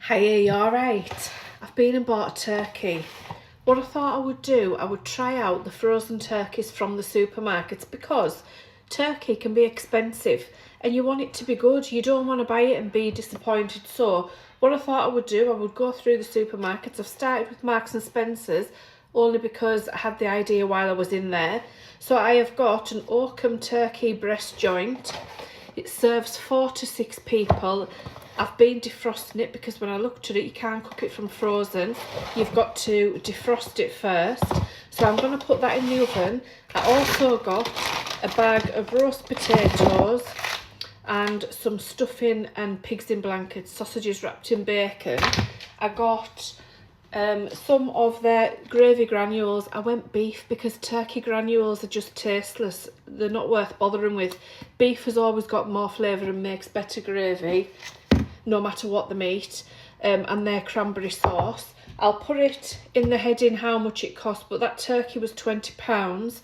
Hey, you alright? I've been and bought a turkey. What I thought I would do, I would try out the frozen turkeys from the supermarkets because turkey can be expensive and you want it to be good. You don't want to buy it and be disappointed. So what I thought I would do, I would go through the supermarkets. I've started with Marks and Spencer's only because I had the idea while I was in there. So I have got an Oakham turkey breast joint. It serves 4 to 6 people. I've been defrosting it because when I looked at it, you can't cook it from frozen. You've got to defrost it first. So I'm going to put that in the oven. I also got a bag of roast potatoes and some stuffing and pigs in blankets, sausages wrapped in bacon. I got some of their gravy granules. I went beef because turkey granules are just tasteless. They're not worth bothering with. Beef has always got more flavour and makes better gravy, no matter what the meat. And their cranberry sauce. I'll put it in the heading how much it cost, but that turkey was £20.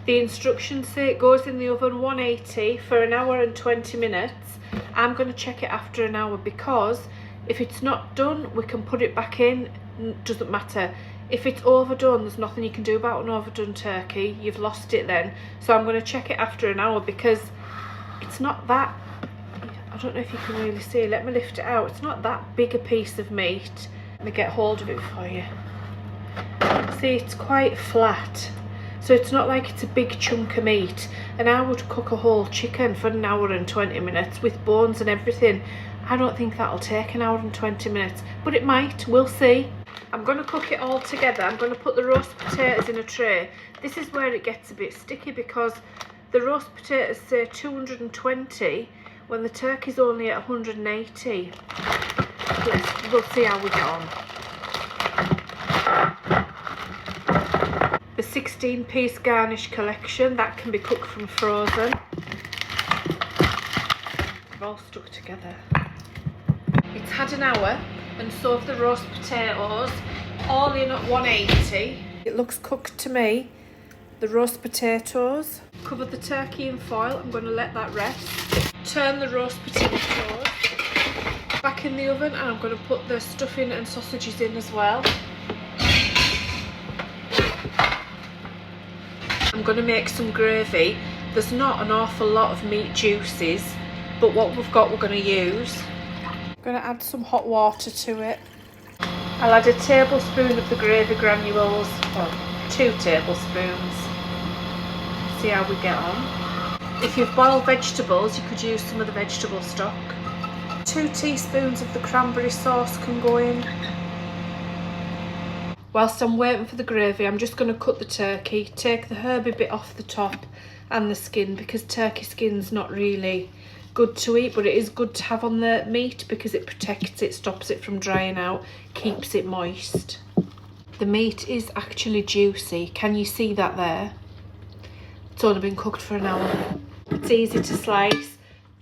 The instructions say it goes in the oven 180 for an hour and 20 minutes. I'm going to check it after an hour because if it's not done, we can put it back in. Doesn't matter. If it's overdone, there's nothing you can do about an overdone turkey. You've lost it then. So I'm going to check it after an hour because it's not that, I don't know if you can really see, let me lift it out. It's not that big a piece of meat. Let me get hold of it for you. See, it's quite flat. So it's not like it's a big chunk of meat. And I would cook a whole chicken for an hour and 20 minutes with bones and everything. I don't think that'll take an hour and 20 minutes, but it might, we'll see. I'm going to cook it all together. I'm going to put the roast potatoes in a tray. This is where it gets a bit sticky because the roast potatoes say 220 when the turkey's only at 180. We'll see how we get on. The 16-piece Garnish collection, that can be cooked from frozen. They're all stuck together. It's had an hour and so have the roast potatoes, all in at 180. It looks cooked to me. The roast potatoes. Cover the turkey in foil. I'm going to let that rest. Turn the roast potatoes back in the oven and I'm going to put the stuffing and sausages in as well. I'm going to make some gravy. There's not an awful lot of meat juices, but what we've got we're going to use. I'm going to add some hot water to it. I'll add a tablespoon of the gravy granules, or 2 tablespoons. See how we get on. If you've boiled vegetables, you could use some of the vegetable stock. 2 teaspoons of the cranberry sauce can go in. Whilst I'm waiting for the gravy, I'm just going to cut the turkey, take the herby bit off the top and the skin because turkey skin's not really good to eat, but it is good to have on the meat because it protects it, stops it from drying out, keeps it moist. The meat is actually juicy. Can you see that there? It's only been cooked for an hour. It's easy to slice.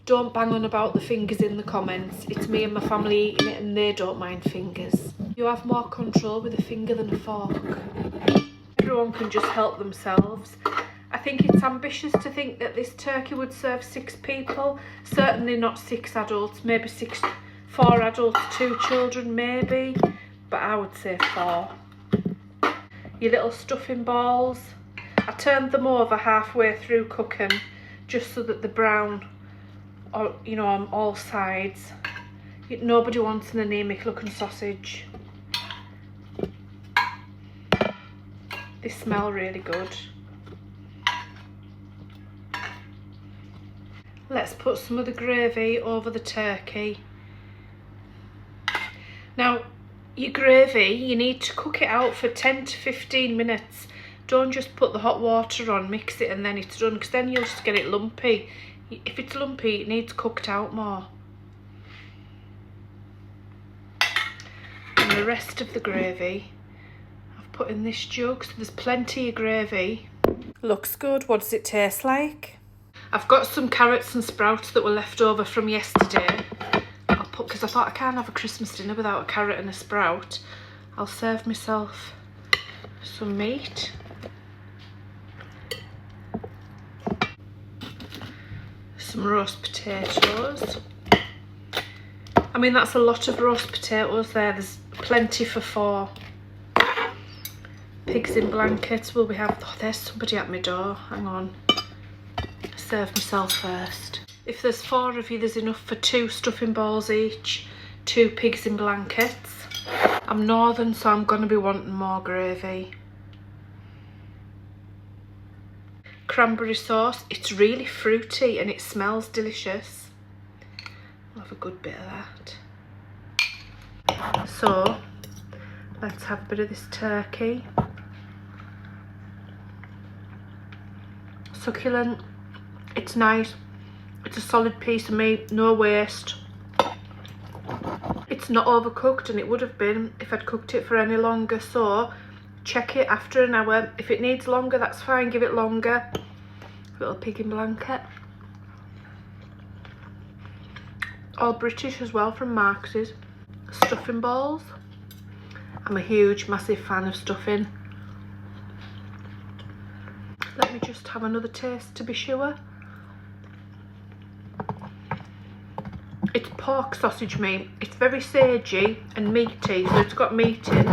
Don't bang on about the fingers in the comments. It's me and my family eating it and they don't mind fingers. You have more control with a finger than a fork. Everyone can just help themselves. I think it's ambitious to think that this turkey would serve 6 people. Certainly not 6 adults, maybe 4 adults, 2 children maybe, but I would say 4. Your little stuffing balls. I turned them over halfway through cooking just so that the brown, or you know, on all sides. Nobody wants an anemic looking sausage. They smell really good. Let's put some of the gravy over the turkey. Now, your gravy, you need to cook it out for 10 to 15 minutes. Don't just put the hot water on, mix it and then it's done, because then you'll just get it lumpy. If it's lumpy, it needs cooked out more. And the rest of the gravy, I've put in this jug, so there's plenty of gravy. Looks good. What does it taste like? I've got some carrots and sprouts that were left over from yesterday. I'll put, because I thought I can't have a Christmas dinner without a carrot and a sprout. I'll serve myself some meat. Some roast potatoes. I mean, that's a lot of roast potatoes there. There's plenty for 4. Pigs in blankets. Will we have... Oh, there's somebody at my door. Hang on. Serve myself first. If there's 4 of you, there's enough for 2 stuffing balls each, 2 pigs in blankets. I'm northern, so I'm going to be wanting more gravy. Cranberry sauce. It's really fruity and it smells delicious. I'll have a good bit of that. So, let's have a bit of this turkey. Succulent. It's nice. It's a solid piece of meat, no waste. It's not overcooked, and it would have been if I'd cooked it for any longer, so check it after an hour. If it needs longer, that's fine, give it longer. Little pig in blanket. All British as well from Marx's. Stuffing balls. I'm a huge, massive fan of stuffing. Let me just have another taste to be sure. It's pork sausage meat. It's very sagey and meaty, so it's got meat in.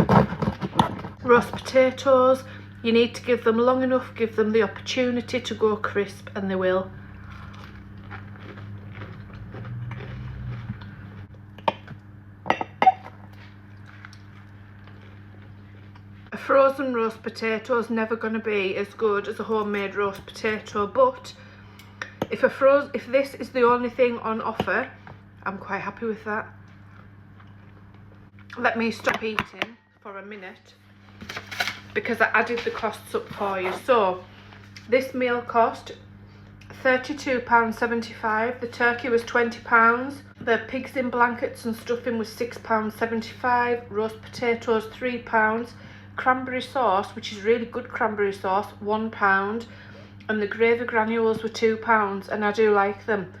Roast potatoes. You need to give them long enough, give them the opportunity to go crisp, and they will. A frozen roast potato is never going to be as good as a homemade roast potato, but if this is the only thing on offer, I'm quite happy with that. Let me stop eating for a minute because I added the costs up for you. So this meal cost £32.75. The turkey was £20. The pigs in blankets and stuffing was £6.75. Roast potatoes £3. Cranberry sauce, which is really good cranberry sauce, £1. And the gravy granules were £2, and I do like them.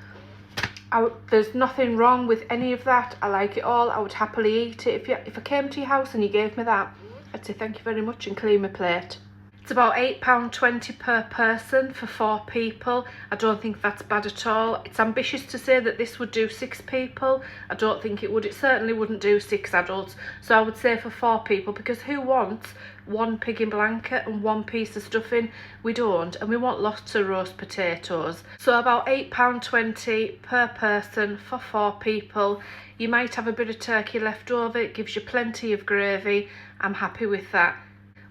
There's nothing wrong with any of that. I like it all. I would happily eat it. If I came to your house and you gave me that, I'd say thank you very much and clean my plate. It's about £8.20 per person for 4 people. I don't think that's bad at all. It's ambitious to say that this would do 6 people. I don't think it would. It certainly wouldn't do 6 adults. So I would say for 4 people, because who wants 1 pig in blanket and 1 piece of stuffing? We don't, and we want lots of roast potatoes. So about £8.20 per person for 4 people. You might have a bit of turkey left over. It gives you plenty of gravy. I'm happy with that.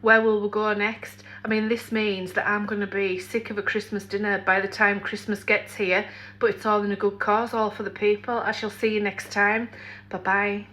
Where will we go next? I mean, this means that I'm going to be sick of a Christmas dinner by the time Christmas gets here, but it's all in a good cause, all for the people. I shall see you next time. Bye-bye.